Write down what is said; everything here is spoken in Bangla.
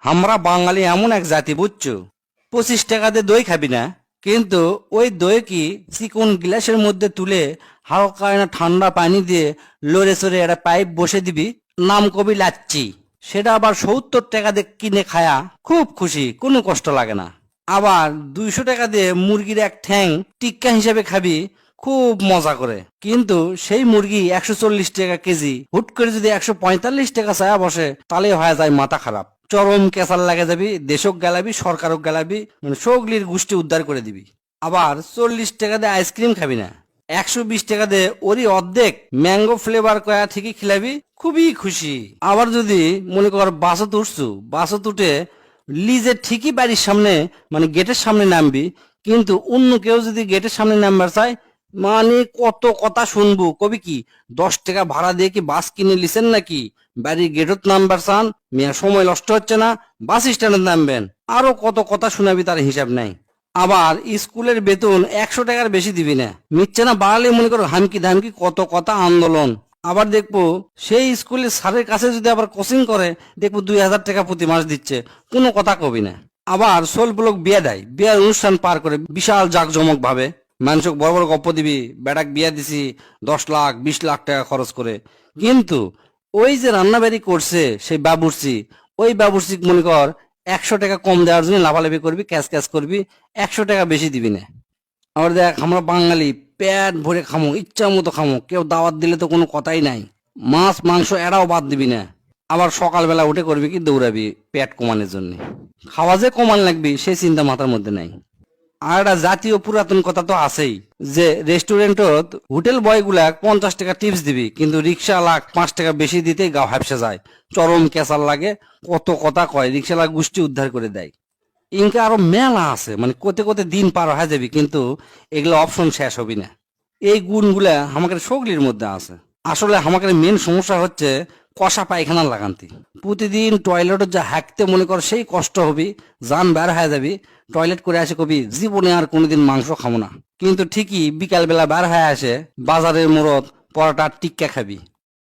আমরা বাঙালি এমন এক জাতি বুঝছো, 25 টাকা দিয়ে দই খাবি না, কিন্তু ওই দই কি চিকন গ্লাসের মধ্যে তুলে হালকা না ঠান্ডা পানি দিয়ে লড়ে চড়ে একটা পাইপ বসে দিবি, নাম কবি লাচ্ছি। সেটা আবার 70 টাকা দিয়ে কিনে খায়া খুব খুশি, কোনো কষ্ট লাগে না। আবার 200 টাকা দিয়ে মুরগির এক ঠ্যাং টিক্কা হিসেবে খাবি, খুব মজা করে। কিন্তু সেই মুরগি 140 টাকা কেজি, হুট করে যদি 145 টাকা চায়া বসে, তাহলে হয়ে যায় মাথা খারাপ। চরম কেসার লাগে যাবি, দেশক গেলাবি, সরকারক গেলাবি, মানে সগলির গোষ্ঠী উদ্ধার করে দিবি। আবার 40 টাকা দিয়ে আইসক্রিম খাবি না, 120 টাকা দিয়ে ওরই অর্ধেক ম্যাঙ্গো ফ্লেভার কয়া ঠিকই খিলাবি, খুবই খুশি। আবার যদি মনে কর বাসত উঠছু, বাসত উঠে লিজে ঠিকই বাড়ির সামনে মানে গেটের সামনে নামবি, কিন্তু অন্য কেউ যদি গেটের সামনে নামবার চায়, মানে কত কথা শুনবো, কবি কি 10 টাকা ভাড়া দিয়ে কি বাস কিনে লিছেন নাকি, বাড়ির গেটত নামবার চান, মেয়ের সময় নষ্ট হচ্ছে না, বাস স্ট্যান্ডে নামবেন, আরো কত কথা শোনাবি, তার হিসাব নাই। আবার স্কুলের বেতন 100 টাকার বেশি দিবি না, মিথ্যে না বাড়ালে মনে করো হামকি ধামকি কত কথা আন্দোলন। আবার দেখবো সেই স্কুলের স্যারের কাছে যদি আবার কোচিং করে, দেখবো 2000 টাকা প্রতি মাস দিচ্ছে, কোনো কথা কবি না। আবার সোল ব্লক বিয়ে দেয়, বিয়ার অনুষ্ঠান পার করে বিশাল জাঁকজমক ভাবে, মানুষক বড় বড় গপ্প দিবি, বেটাক বিয়া দিছি 10 লাখ 20 লাখ টাকা খরচ করে। কিন্তু ওই যে রান্নাবাড়ি করছে সেই বাবুর্চি, ওই বাবুর্চি মনে কর 100 টাকা কম দেওয়ার জন্য লাফালাফি করবি, ক্যাশ ক্যাশ করবি, 100 টাকা বেশি দিবি না। আবার দেখ আমরা বাঙালি পেট ভরে খামো, ইচ্ছা মতো খামো, কেউ দাওয়াত দিলে তো কোনো কথাই নাই, মাছ মাংস এরাও বাদ দিবি না। আবার সকালবেলা উঠে করবি কি, দৌড়াবি পেট কমানোর জন্য। খাওয়া যে কমান লাগবি সেই চিন্তা মাথার মধ্যে নাই। আর একটা জাতীয় পুরাতন কথা তো আছেই, যে রেস্টুরেন্টত হোটেল বয় গুলা 50 টাকা টিপস দিবি, কিন্তু রিক্সাওয়ালা 5 টাকা বেশি দিতেই গাও হাফসে যায়, চরম কেসার লাগে, কত কথা কয়, রিক্সাওয়ালা গোষ্ঠী উদ্ধার করে দেয়। ইনকা আরো মেলা আছে, মানে কোতে কোতে দিন পার হয়ে যাবি, কিন্তু এগুলো অপশন শেষ হবি না। এই গুণগুলা আমাদের সগলির মধ্যে আছে। আসলে আমাদের মেন সমস্যা হচ্ছে কষা পায়খানা লাগান্তি। প্রতিদিন টয়লেটে যা হাঁকতে মনে কর সেই কষ্ট হবি, জান বের হয়ে যাবি, টয়লেট করে আসে কবি জীবনে আর কোনোদিন মাংস খাবো না, কিন্তু ঠিকই বিকাল বেলা বের হয়ে আসে বাজারের মোড়ত পরোটা টিক্কা খাবি।